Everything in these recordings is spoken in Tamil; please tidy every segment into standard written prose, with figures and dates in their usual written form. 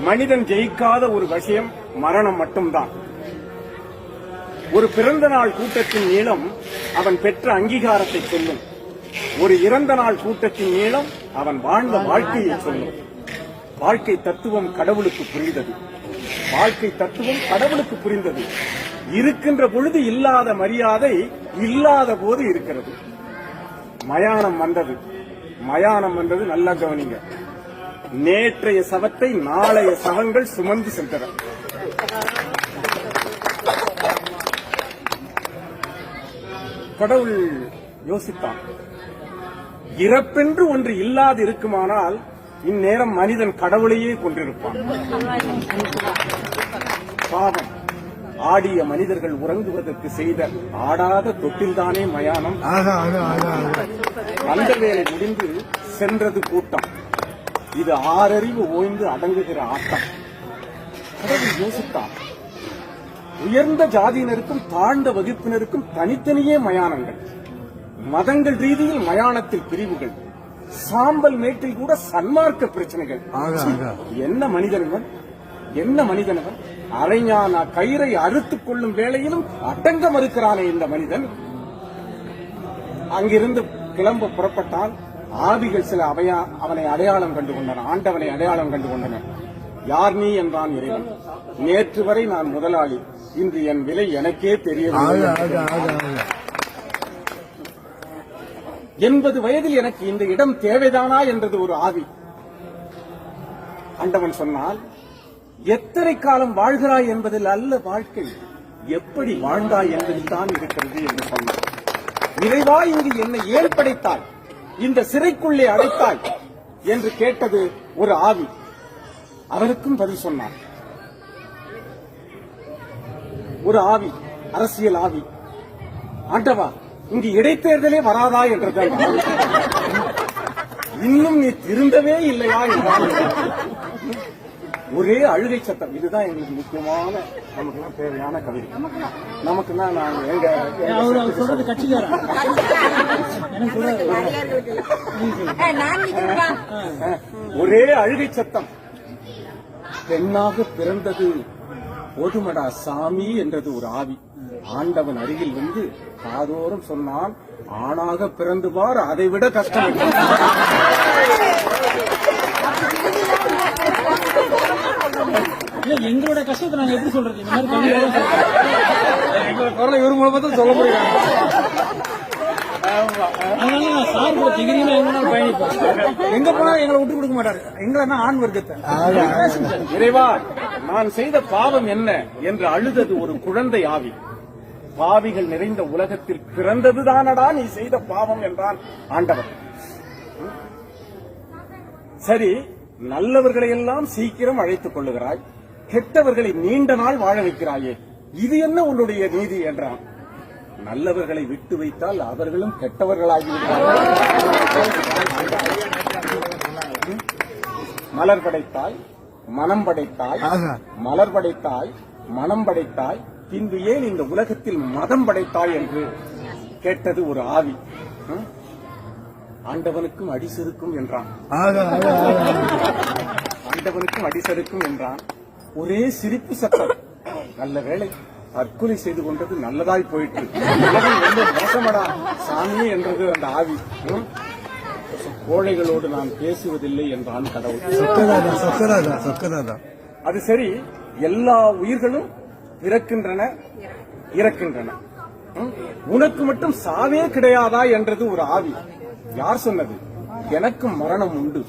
மனிதன் ஜெயிக்காத ஒரு விஷயம் மரணம் மட்டும்தான். ஒரு பிறந்த நாள் கூட்டத்தின் நீளம் அவன் பெற்ற அங்கீகாரத்தை சொல்லும். ஒரு இறந்த நாள் கூட்டத்தின் நீளம் அவன் வாழ்ந்த வாழ்க்கையை சொல்லும். வாழ்க்கை தத்துவம் கடவுளுக்கு புரிந்தது. வாழ்க்கை தத்துவம் கடவுளுக்கு புரிந்தது. இருக்கின்ற பொழுது இல்லாத மரியாதை இல்லாத போது இருக்கிறது. மயானம் வந்தது. மயானம் வந்தது, நல்லா கவனிங்க. நேற்றைய சவத்தை நாளைய சவங்கள் சுமந்து சென்றன. கடவுள் யோசித்தான், இறப்பென்று ஒன்று இல்லாது இருக்குமானால் இந்நேரம் மனிதன் கடவுளையே கொண்டிருப்பான். பாவம், ஆடிய மனிதர்கள் உறங்குவதற்கு செய்த ஆடாத தொட்டில்தானே மயானம். அந்த வேலை முடிந்து சென்றது கூட்டம். இது ஆறறிவு ஓய்ந்து அடங்குகிற ஆட்டம். கடவுள் யோசித்தான், உயர்ந்த ஜாதியினருக்கும் தாழ்ந்த வகுப்பினருக்கும் தனித்தனியே மயானங்கள். மதங்கள் ரீதியில் மயானத்தில் பிரிவுகள். சாம்பல் மேட்டில் கூட சன்மார்க்க பிரச்சனைகள். என்ன மனிதனவன், என்ன மனிதனவன்! அரைஞான கயிறை அறுத்துக் கொள்ளும் வேளையிலும் அடங்க மறுக்கிறானே இந்த மனிதன். அங்கிருந்து கிளம்ப புறப்பட்டால் ஆவிகள் சில அவனை அடையாளம் கண்டு கொண்டன. ஆண்டவனை அடையாளம் கண்டு கொண்டன. யார் நீ என்றான் இறைவன். நேற்று வரை நான் முதலாளி, இன்று என் விலை எனக்கே தெரியவில்லை. 80 வயதில் எனக்கு இந்த இடம் தேவைதானா என்றது ஒரு ஆவி. ஆண்டவன் சொன்னால், எத்தனை காலம் வாழ்கிறாய் என்பதில் அல்ல வாழ்க்கை, எப்படி வாழ்ந்தாய் என்பதில் தான் இருக்கிறது என்று சொன்னார். இறைவா, இங்கு என்னை ஏன் படைத்தாய், இந்த சிறைக்குள்ளே அடைத்தாய் என்று கேட்டது ஒரு ஆவி. அவருக்கும் பதில் சொன்னார் ஒரு ஆவி, அரசியல் ஆவி. ஆண்டவா, இங்கு இடைத்தேர்தலே வராதா என்றதான். இன்னும் நீ திருந்தவே இல்லையா என்றால் ஒரே அழுகை சத்தம். இதுதான் எங்களுக்கு முக்கியமான, நமக்கு தேவையான கவிதை. நமக்குன்னா நாங்க எங்க சொல்றது கட்சிக்காரன் ஒரே அழுகை சத்தம். பெண்ணாக பிறந்தது போதுமடா சாமி என்றது ஒரு ஆவி. ஆண்டவன் அருகில் வந்து காதோறும் சொன்னான், ஆணாக பிறந்து பார், அதை விட கஷ்டம். எங்களோட கஷ்டத்தை நாங்க எப்படி சொல்றது? இந்த மாதிரி எங்களோட குரலை இவர் மூலமா தான் சொல்ல முடியும். எங்க போனா எங்களை விட்டு கொடுக்க மாட்டாரு. எங்களை ஆண் வர்க்கத்தை. இறைவா, நான் செய்த பாவம் என்ன என்று அழுதது ஒரு குழந்தை ஆவி. பாவிகள் நிறைந்த உலகத்தில் பிறந்ததுதானடா நீ செய்த பாவம் என்றான் ஆண்டவர். சரி, நல்லவர்களை எல்லாம் சீக்கிரம் அழைத்துக் கொள்ளுகிறாய், கெட்டவர்களை நீண்ட நாள் வாழ வைக்கிறாயே, இது என்ன உன்னுடைய நீதி என்றான். நல்லவர்களை விட்டு வைத்தால் அவர்களும் கெட்டவர்களாகிவிட்டார்கள். மலர் படைத்தாய், மனம் படைத்தாய், மலர் படைத்தாய், மனம் படைத்தாய், பின்பு ஏன் இந்த உலகத்தில் மதம் படைத்தாய் என்று கேட்டது ஒரு ஆவி. ஆண்டவனுக்கும் அடிசருக்கும் என்றான். ஆண்டவனுக்கும் அடிசருக்கும் என்றான். ஒரே சிரிப்பு சத்தம். நல்ல வேளை, தற்கொலை செய்து கொண்டது நல்லதாய் போயிட்டு. மோசமடா சாமி என்றது அந்த ஆவி. கோழைகளோடு நான் பேசுவதில்லை என்றான் கடவுள். அது சரி, எல்லா உயிர்களும் பிறக்கின்றன, இறக்கின்றன, உனக்கு மட்டும் சாவே கிடையாதா என்றது ஒரு ஆவி. யார் சொன்னது? எனக்கும் மரணம் உண்டு,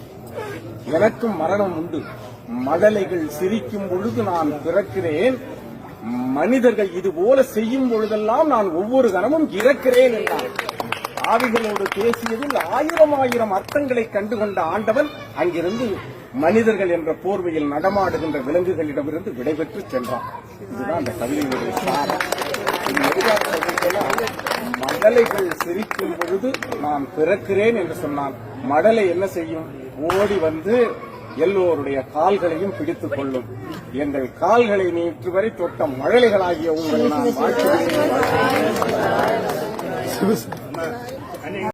எனக்கும் மரணம் உண்டு. மழலைகள் சிரிக்கும் பொழுது நான் பிறக்கிறேன், மனிதர்கள் இதுபோல செய்யும் பொழுதெல்லாம் நான் ஒவ்வொரு கணமும் இறக்கிறேன் என்றார். ஆவிகளோடு பேசியதில் 1000 அர்த்தங்களை கண்டுகொண்ட ஆண்டவன் அங்கிருந்து மனிதர்கள் என்ற போர்வையில் நடமாடுகின்ற விலங்குகளிடமிருந்து விடைபெற்று சென்றான். இதுதான் அந்த கவிதையுடைய சாரம். மடலைகள் சிரிக்கும் பொழுது நான் பிறக்கிறேன் என்று சொன்னான். மடலை என்ன செய்யும்? ஓடி வந்து எல்லோருடைய கால்களையும் பிடித்துக் கொள்ளும். எங்கள் கால்களை நேற்று வரை தொட்ட மழலைகளாகிய உங்களை நான் வாழ்த்துகிறேன்.